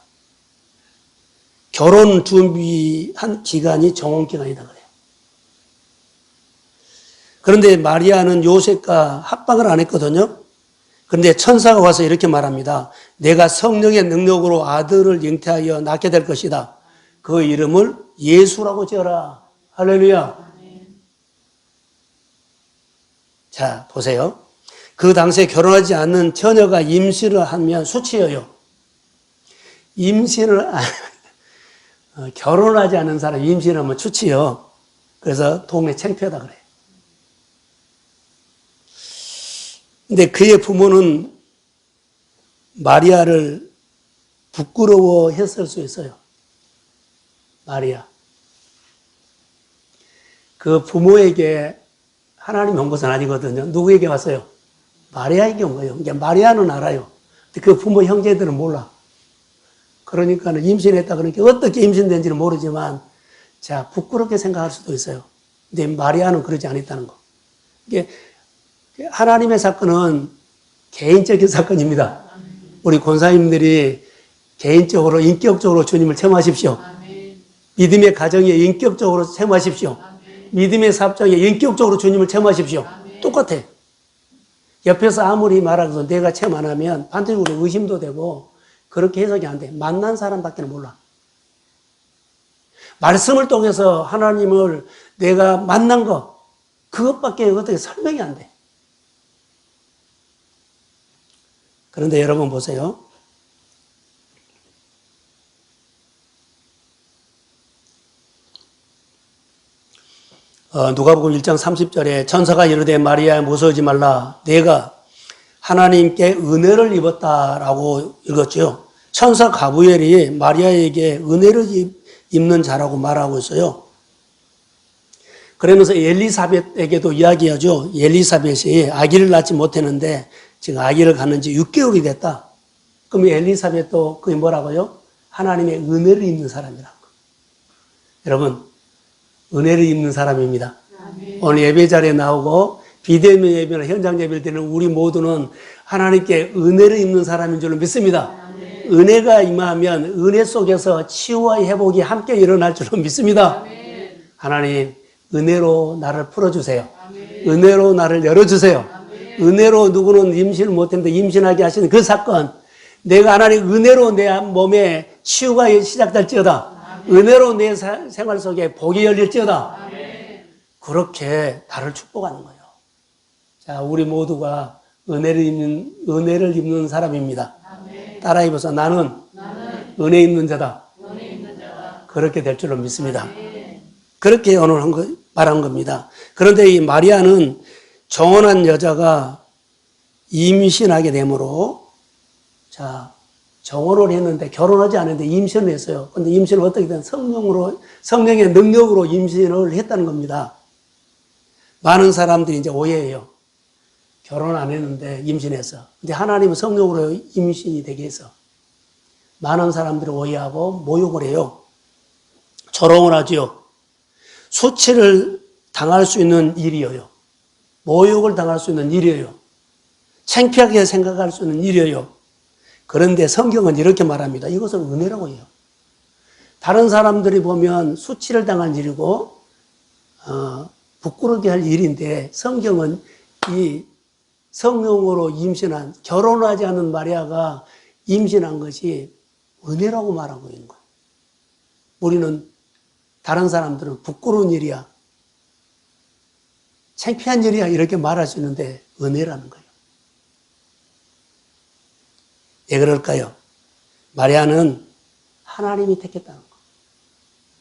Speaker 1: 결혼 준비한 기간이 정혼 기간이다 그래요. 그런데 마리아는 요셉과 합방을 안 했거든요. 그런데 천사가 와서 이렇게 말합니다. 내가 성령의 능력으로 아들을 잉태하여 낳게 될 것이다. 그 이름을 예수라고 지어라. 할렐루야. 자, 보세요. 그 당시에 결혼하지 않는 처녀가 임신을 하면 수치예요. 결혼하지 않은 사람이 임신하면 수치요. 그래서 동네 창피하다 그래요. 근데 그의 부모는 마리아를 부끄러워했을 수 있어요. 마리아. 그 부모에게 하나님이 온 것은 아니거든요. 누구에게 왔어요? 마리아에게 온 거예요. 그러니까 마리아는 알아요. 근데 그 부모 형제들은 몰라. 그러니까 임신했다 그러니까 어떻게 임신된지는 모르지만 자, 부끄럽게 생각할 수도 있어요. 근데 마리아는 그러지 않았다는 거. 이게 하나님의 사건은 개인적인 사건입니다. 우리 권사님들이 개인적으로 인격적으로 주님을 체험하십시오. 믿음의 가정에 인격적으로 체험하십시오. 믿음의 사업장에 인격적으로 주님을 체험하십시오. 똑같아. 옆에서 아무리 말하고서 내가 체험 안 하면 반대적으로 의심도 되고 그렇게 해석이 안 돼. 만난 사람밖에 몰라. 말씀을 통해서 하나님을 내가 만난 것, 그것밖에 어떻게 설명이 안 돼. 그런데 여러분 보세요. 누가복음 1장 30절에 천사가 이르되 마리아야 무서워하지 말라. 내가 하나님께 은혜를 입었다라고 읽었죠. 천사 가브리엘이 마리아에게 은혜를 입는 자라고 말하고 있어요. 그러면서 엘리사벳에게도 이야기하죠. 엘리사벳이 아기를 낳지 못했는데 지금 아기를 갖는 지 6개월이 됐다. 그럼 엘리사벳도 그게 뭐라고요? 하나님의 은혜를 입는 사람이라고. 여러분, 은혜를 입는 사람입니다. 아멘. 오늘 예배 자리에 나오고 비대면 예배나 현장 예배를 드리는 우리 모두는 하나님께 은혜를 입는 사람인 줄로 믿습니다. 아멘. 은혜가 임하면 은혜 속에서 치유와 회복이 함께 일어날 줄로 믿습니다. 아멘. 하나님, 은혜로 나를 풀어주세요. 아멘. 은혜로 나를 열어주세요. 아멘. 은혜로 누구는 임신을 못했는데 임신하게 하시는 그 사건, 내가 하나님 은혜로 내 몸에 치유가 시작될지어다. 은혜로 내 생활 속에 복이 열릴지어다. 아멘. 그렇게 나를 축복하는 거예요. 자, 우리 모두가 은혜를 입는 사람입니다. 아멘. 따라 입어서 나는 은혜 입는 자다. 그렇게 될 줄로 믿습니다. 아멘. 그렇게 오늘 말한 겁니다. 그런데 이 마리아는 정혼한 여자가 임신하게 되므로 자, 정혼을 했는데 결혼하지 않았는데 임신을 했어요. 그런데 임신을 어떻게든 성령의 능력으로 임신을 했다는 겁니다. 많은 사람들이 이제 오해해요. 결혼 안 했는데 임신했어. 근데 하나님은 성령으로 임신이 되게 해서 많은 사람들이 오해하고 모욕을 해요. 조롱을 하지요. 수치를 당할 수 있는 일이에요. 모욕을 당할 수 있는 일이에요. 창피하게 생각할 수 있는 일이에요. 그런데 성경은 이렇게 말합니다. 이것을 은혜라고 해요. 다른 사람들이 보면 수치를 당한 일이고 부끄럽게 할 일인데 성경은 이 성령으로 임신한, 결혼하지 않은 마리아가 임신한 것이 은혜라고 말하고 있는 거예요. 우리는 다른 사람들은 부끄러운 일이야, 창피한 일이야 이렇게 말할 수 있는데 은혜라는 거예요. 왜 그럴까요? 마리아는 하나님이 택했다는 거.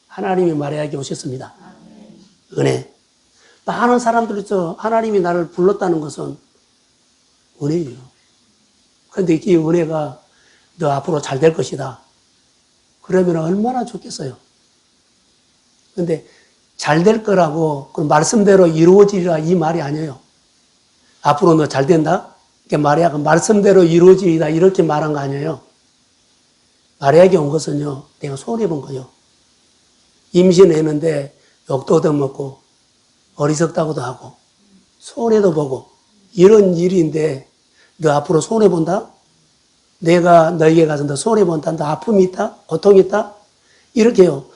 Speaker 1: 하나님이 마리아에게 오셨습니다. 은혜. 많은 사람들이 하나님이 나를 불렀다는 것은 은혜예요. 그런데 이 은혜가 너 앞으로 잘 될 것이다. 그러면 얼마나 좋겠어요. 그런데 잘 될 거라고 그 말씀대로 이루어지리라 이 말이 아니에요. 앞으로 너 잘 된다? 마리아가 말씀대로 이루어지리라 이렇게 말한 거 아니에요. 마리아에게 온 것은요, 내가 손해본 거예요. 임신했는데 욕도 얻어먹고 어리석다고도 하고 손해도 보고 이런 일인데 너 앞으로 손해본다? 내가 너에게 가서 너 손해본다? 너 아픔이 있다? 고통이 있다? 이렇게 해요.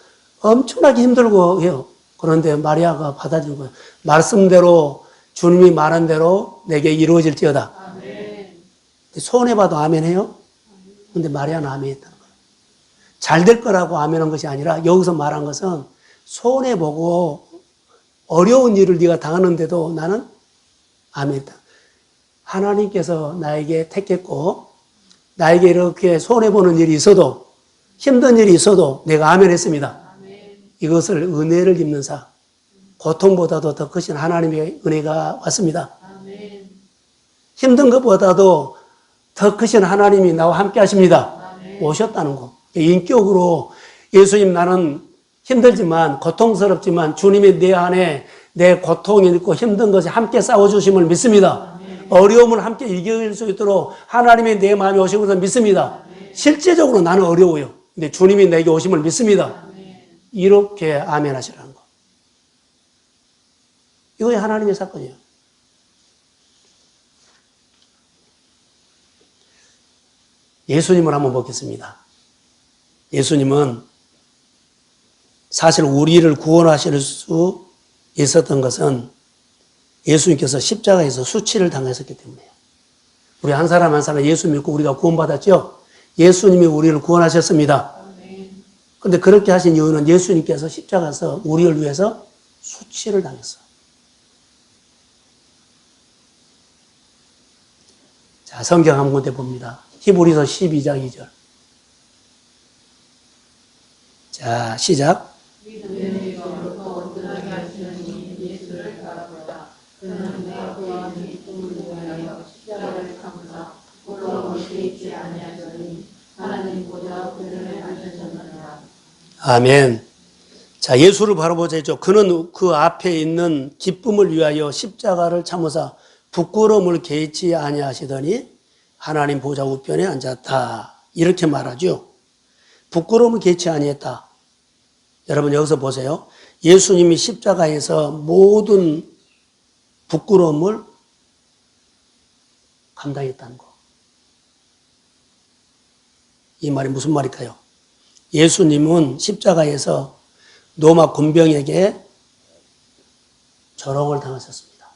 Speaker 1: 엄청나게 힘들고 해요. 그런데 마리아가 받아준 거예요. 말씀대로 주님이 말한 대로 내게 이루어질지어다. 아멘. 손해봐도 아멘 해요? 근데 마리아는 아멘 했다는 거예요. 잘 될 거라고 아멘한 것이 아니라 여기서 말한 것은 손해보고 어려운 일을 네가 당하는데도 나는 아멘 했다. 하나님께서 나에게 택했고 나에게 이렇게 손해보는 일이 있어도 힘든 일이 있어도 내가 아멘 했습니다. 이것을 은혜를 입는 사, 고통보다도 더 크신 하나님의 은혜가 왔습니다. 아멘. 힘든 것보다도 더 크신 하나님이 나와 함께 하십니다. 아멘. 오셨다는 거. 인격으로 예수님 나는 힘들지만 고통스럽지만 주님이 내 안에 내 고통이 있고 힘든 것에 함께 싸워주심을 믿습니다. 아멘. 어려움을 함께 이길 수 있도록 하나님이 내 마음에 오신 것을 믿습니다. 아멘. 실제적으로 나는 어려워요. 근데 주님이 내게 오심을 믿습니다. 이렇게 아멘 하시라는 거. 이거 하나님의 사건이에요. 예수님을 한번 보겠습니다. 예수님은 사실 우리를 구원하실 수 있었던 것은 예수님께서 십자가에서 수치를 당했었기 때문이에요. 우리 한 사람 한 사람 예수 믿고 우리가 구원받았죠? 예수님이 우리를 구원하셨습니다. 그런데 그렇게 하신 이유는 예수님께서 십자가에서 우리를 위해서 수치를 당했어요. 자, 성경 한 군데 봅니다. 히브리서 12장 2절. 자, 시작.
Speaker 2: 믿음의 영으로 온전하게 하시는 이 예수를 바라보라. 그는 내가 구한 믿음을 위하여 십자가를 감사 부끄러움을 개의치 아니하더니 하나님 보좌 그늘에 앉으셨느니라.
Speaker 1: 아멘. 자, 예수를 바라보자죠. 그는 그 앞에 있는 기쁨을 위하여 십자가를 참으사 부끄러움을 개의치 아니하시더니 하나님 보좌 우편에 앉았다. 이렇게 말하죠. 부끄러움을 개의치 아니했다. 여러분 여기서 보세요. 예수님이 십자가에서 모든 부끄러움을 감당했다는 거. 이 말이 무슨 말일까요? 예수님은 십자가에서 로마 군병에게 조롱을 당하셨습니다.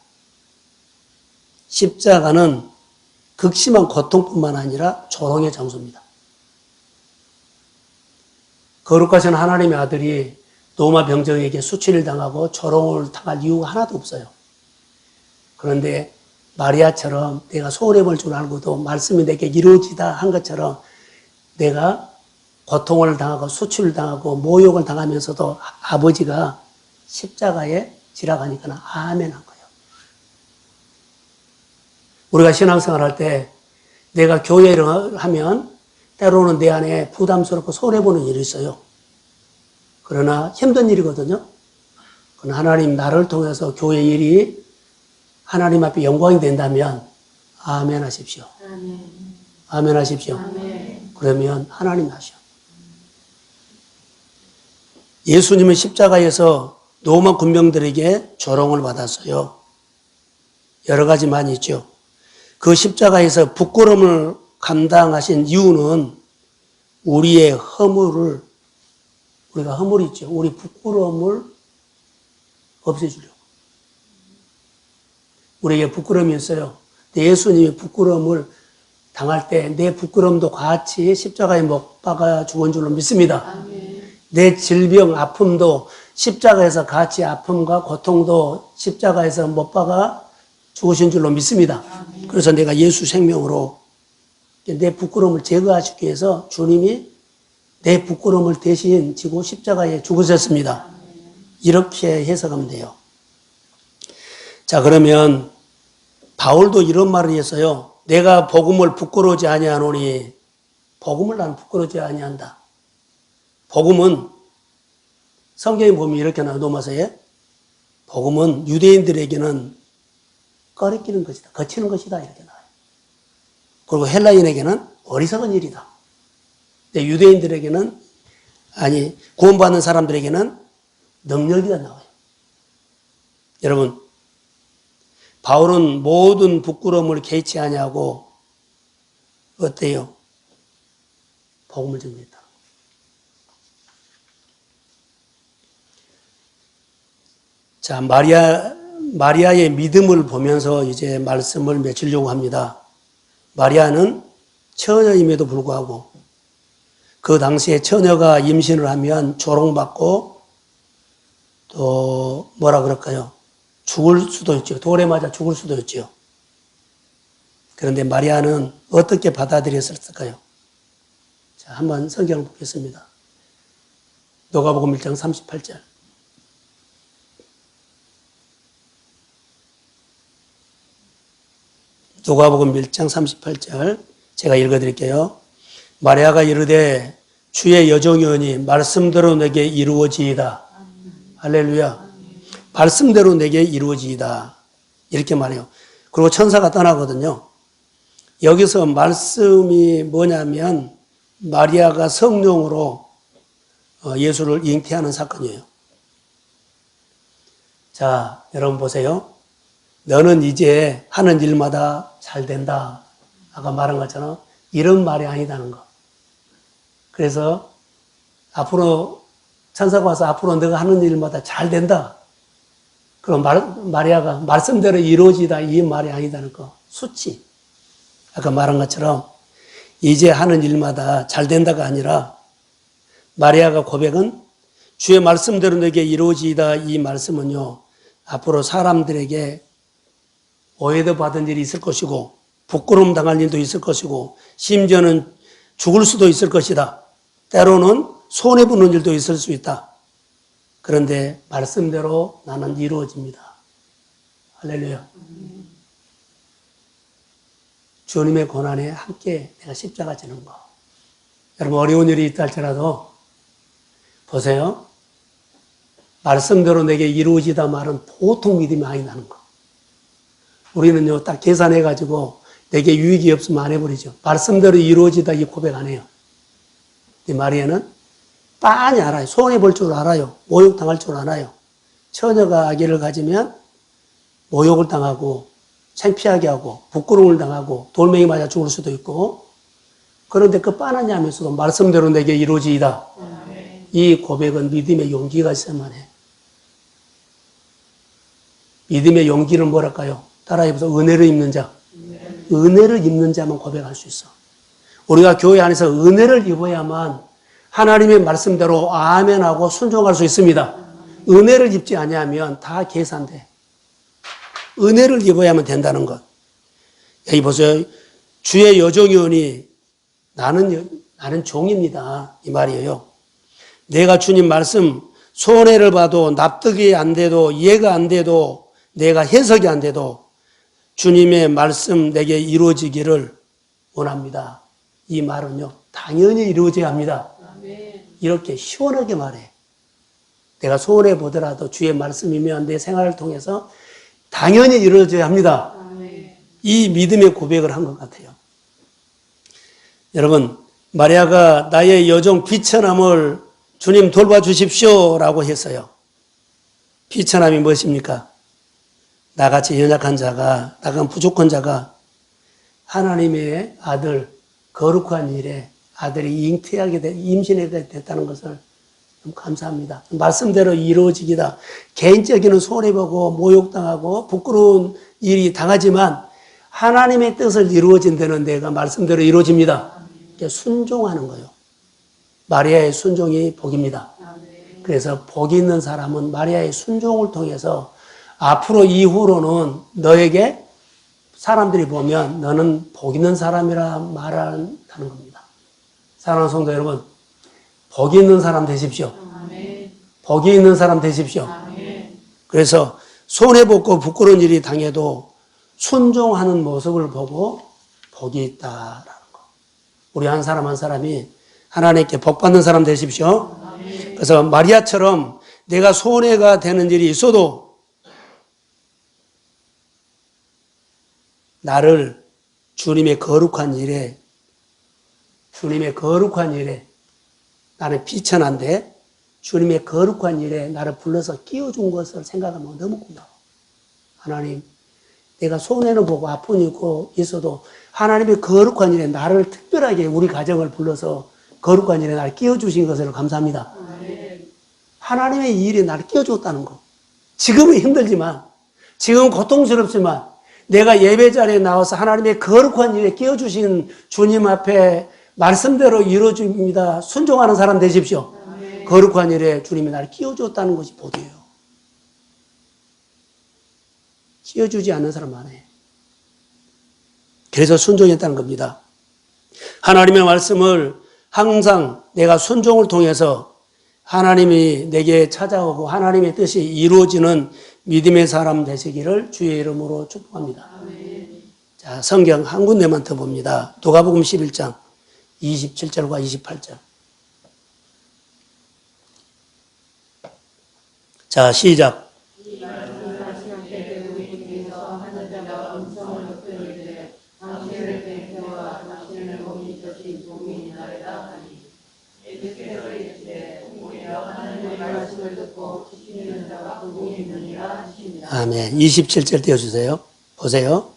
Speaker 1: 십자가는 극심한 고통뿐만 아니라 조롱의 장소입니다. 거룩하신 하나님의 아들이 로마 병정에게 수치를 당하고 조롱을 당할 이유가 하나도 없어요. 그런데 마리아처럼 내가 손해볼 줄 알고도 말씀이 내게 이루어지다 한 것처럼 내가 고통을 당하고 수치를 당하고 모욕을 당하면서도 아버지가 십자가에 지나가니까 아멘 한 거예요. 우리가 신앙생활 할 때 내가 교회를 하면 때로는 내 안에 부담스럽고 손해보는 일이 있어요. 그러나 힘든 일이거든요. 그러나 하나님 나를 통해서 교회 일이 하나님 앞에 영광이 된다면 아멘 하십시오. 아멘 하십시오. 아멘. 그러면 하나님 하셔. 예수님은 십자가에서 로마 군병들에게 조롱을 받았어요. 여러 가지 많이 있죠. 그 십자가에서 부끄러움을 감당하신 이유는 우리의 허물을, 우리가 허물이 있죠. 우리 부끄러움을 없애주려고. 우리에게 부끄러움이 있어요. 예수님이 부끄러움을 당할 때 내 부끄러움도 같이 십자가에 못 박아 죽은 줄로 믿습니다.
Speaker 2: 아멘.
Speaker 1: 내 질병, 아픔도 십자가에서 같이 아픔과 고통도 십자가에서 못 박아 죽으신 줄로 믿습니다. 그래서 내가 예수 생명으로 내 부끄러움을 제거하시기 위해서 주님이 내 부끄러움을 대신 지고 십자가에 죽으셨습니다. 이렇게 해석하면 돼요. 자, 그러면 바울도 이런 말을 했어요. 내가 복음을 부끄러워하지 아니하노니, 복음을 나는 부끄러워하지 아니한다. 복음은 성경에 보면 이렇게 나와요. 로마서에 복음은 유대인들에게는 꺼리끼는 것이다, 거치는 것이다, 이렇게 나와요. 그리고 헬라인에게는 어리석은 일이다. 근데 유대인들에게는, 아니, 구원받는 사람들에게는 능력이다 나와요. 여러분, 바울은 모든 부끄러움을 개의치 아니하고 어때요? 복음을 전했다. 자, 마리아의 믿음을 보면서 이제 말씀을 맺으려고 합니다. 마리아는 처녀임에도 불구하고 그 당시에 처녀가 임신을 하면 조롱받고 또 뭐라 그럴까요? 죽을 수도 있죠. 돌에 맞아 죽을 수도 있죠. 그런데 마리아는 어떻게 받아들였을까요? 자, 한번 성경을 보겠습니다. 누가복음 1장 38절. 누가복음 1장 38절 제가 읽어드릴게요. 마리아가 이르되 주의 여종이오니 말씀대로 내게 이루어지이다. 할렐루야. 말씀대로 내게 이루어지이다. 이렇게 말해요. 그리고 천사가 떠나거든요. 여기서 말씀이 뭐냐면 마리아가 성령으로 예수를 잉태하는 사건이에요. 자, 여러분 보세요. 너는 이제 하는 일마다 잘 된다. 아까 말한 것처럼 이런 말이 아니다는 거. 그래서 앞으로 천사가 와서 앞으로 너가 하는 일마다 잘 된다. 그럼 마리아가 말씀대로 이루어지다 이 말이 아니다는 거. 수치. 아까 말한 것처럼 이제 하는 일마다 잘 된다가 아니라 마리아가 고백은 주의 말씀대로 내게 이루어지다 이 말씀은요. 앞으로 사람들에게 오해도 받은 일이 있을 것이고 부끄러움 당할 일도 있을 것이고 심지어는 죽을 수도 있을 것이다. 때로는 손해보는 일도 있을 수 있다. 그런데 말씀대로 나는 이루어집니다. 할렐루야. 주님의 고난에 함께 내가 십자가 지는 거. 여러분 어려운 일이 있다 할지라도 보세요. 말씀대로 내게 이루어지다 말은 보통 믿음이 아니라는 거. 우리는요 딱 계산해가지고 내게 유익이 없으면 안 해버리죠. 말씀대로 이루어지다 이 고백 안 해요. 이 마리아는 빤히 알아요. 손해볼 줄 알아요. 모욕당할 줄 알아요. 처녀가 아기를 가지면 모욕을 당하고 창피하게 하고 부끄러움을 당하고 돌멩이 맞아 죽을 수도 있고 그런데 그 빤하냐 하면서도 말씀대로 내게 이루어지이다. 이 고백은 믿음의 용기가 있어야만 해. 믿음의 용기는 뭐랄까요? 따라해보세요. 은혜를 입는 자. 은혜를 입는 자만 고백할 수 있어. 우리가 교회 안에서 은혜를 입어야만 하나님의 말씀대로 아멘하고 순종할 수 있습니다. 은혜를 입지 아니하면 다 계산돼. 은혜를 입어야만 된다는 것. 여기 보세요. 주의 여종이오니 나는 종입니다. 이 말이에요. 내가 주님 말씀 손해를 봐도 납득이 안 돼도 이해가 안 돼도 내가 해석이 안 돼도 주님의 말씀 내게 이루어지기를 원합니다. 이 말은요. 당연히 이루어져야 합니다. 이렇게 시원하게 말해. 내가 손해 보더라도 주의 말씀이면 내 생활을 통해서 당연히 이루어져야 합니다. 이 믿음의 고백을 한 것 같아요. 여러분, 마리아가 나의 여종 비천함을 주님 돌봐주십시오라고 했어요. 비천함이 무엇입니까? 나같이 연약한 자가, 나같이 부족한 자가 하나님의 아들, 거룩한 일에 아들이 임신하게 됐다는 것을 좀 감사합니다. 말씀대로 이루어지기다. 개인적인 손해보고 모욕당하고 부끄러운 일이 당하지만 하나님의 뜻을 이루어진 데는 내가 말씀대로 이루어집니다. 순종하는 거예요. 마리아의 순종이 복입니다. 그래서 복이 있는 사람은 마리아의 순종을 통해서 앞으로 이후로는 너에게 사람들이 보면 너는 복 있는 사람이라 말한다는 겁니다. 사랑하는 성도 여러분, 복이 있는 사람 되십시오. 복이 있는 사람 되십시오. 그래서 손해보고 부끄러운 일이 당해도 순종하는 모습을 보고 복이 있다라는 거. 우리 한 사람 한 사람이 하나님께 복 받는 사람 되십시오. 그래서 마리아처럼 내가 손해가 되는 일이 있어도 나를 주님의 거룩한 일에 나는 비천한데 주님의 거룩한 일에 나를 불러서 끼워준 것을 생각하면 너무 고마워. 하나님, 내가 손해는 보고 아픈 일이 있어도 하나님의 거룩한 일에 나를 특별하게 우리 가정을 불러서 거룩한 일에 나를 끼워주신 것을 감사합니다. 하나님의 일에 나를 끼워줬다는 거. 지금은 힘들지만, 지금은 고통스럽지만, 내가 예배 자리에 나와서 하나님의 거룩한 일에 끼워주신 주님 앞에 말씀대로 이루어집니다. 순종하는 사람 되십시오. 거룩한 일에 주님이 나를 끼워줬다는 것이 복이에요. 끼워주지 않는 사람 많아요. 그래서 순종했다는 겁니다. 하나님의 말씀을 항상 내가 순종을 통해서 하나님이 내게 찾아오고 하나님의 뜻이 이루어지는 믿음의 사람 되시기를 주의 이름으로 축복합니다. 자, 성경 한 군데만 더 봅니다. 누가복음 11장 27절과 28절. 자, 시작. 아멘. 27절 띄워주세요. 보세요.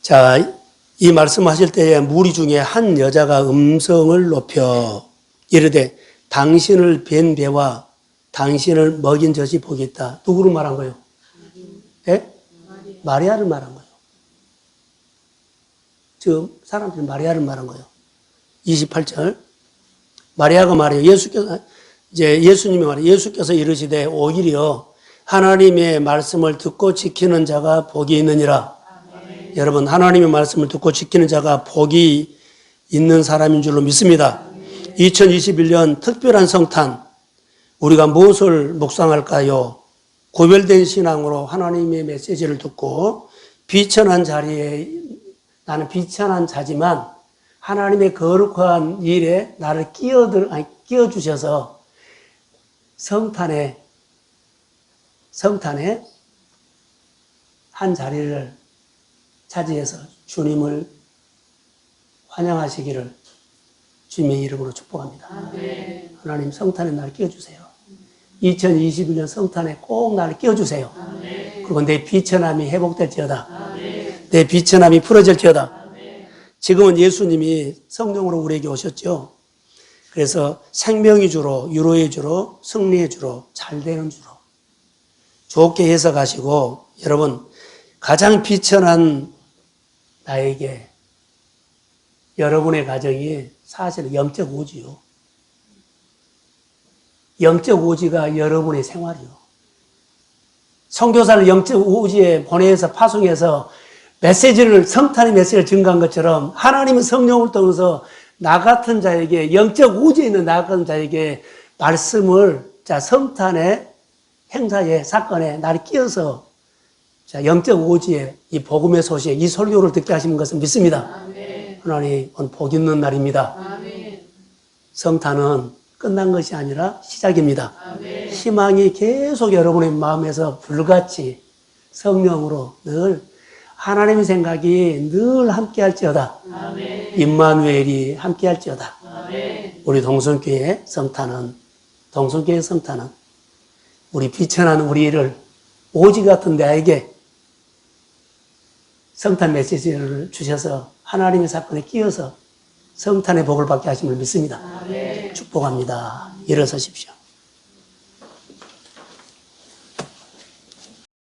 Speaker 1: 자, 이 말씀하실 때에 무리 중에 한 여자가 음성을 높여 이르되 당신을 뵌 배와 당신을 먹인 젖이 복이 있다. 누구를 말한 거예요? 예? 마리아를 말한 거예요. 지금 사람들이 마리아를 말한 거예요. 28절. 마리아가 말해요. 예수님이 말해요. 예수께서 이르시되 오히려 하나님의 말씀을 듣고 지키는 자가 복이 있느니라. 아멘. 여러분, 하나님의 말씀을 듣고 지키는 자가 복이 있는 사람인 줄로 믿습니다. 아멘. 2021년 특별한 성탄, 우리가 무엇을 묵상할까요? 고별된 신앙으로 하나님의 메시지를 듣고 비천한 자리에, 나는 비천한 자지만 하나님의 거룩한 일에 나를 끼워주셔서 성탄에 한 자리를 차지해서 주님을 환영하시기를 주님의 이름으로 축복합니다. 아멘. 하나님 성탄에 나를 끼워주세요. 2021년 성탄에 꼭 나를 끼워주세요. 아멘. 그리고 내 비천함이 회복될지어다. 아멘. 내 비천함이 풀어질지어다. 아멘. 지금은 예수님이 성령으로 우리에게 오셨죠. 그래서 생명의 주로, 위로의 주로, 승리의 주로, 잘되는 주로 좋게 해석하시고, 여러분, 가장 비천한 나에게 여러분의 가정이 사실 영적 오지요. 영적 오지가 여러분의 생활이요. 선교사를 영적 오지에 보내서 파송해서 성탄의 메시지를 증가한 것처럼 하나님은 성령을 통해서 나 같은 자에게, 영적 오지에 있는 나 같은 자에게 말씀을, 성탄의 행사에, 사건에 나를 끼워서 영적 오지에 이 복음의 소식, 이 설교를 듣게 하시는 것을 믿습니다. 아멘. 하나님, 오늘 복 있는 날입니다. 아멘. 성탄은 끝난 것이 아니라 시작입니다. 아멘. 희망이 계속 여러분의 마음에서 불같이 성령으로 늘 하나님의 생각이 늘 함께 할지어다. 아멘. 임마누엘이 함께 할지어다. 아멘. 우리 동성교회의 성탄은 우리 비천한 우리를 오지 같은 나에게 성탄 메시지를 주셔서 하나님의 사건에 끼어서 성탄의 복을 받게 하심을 믿습니다. 축복합니다. 일어서십시오.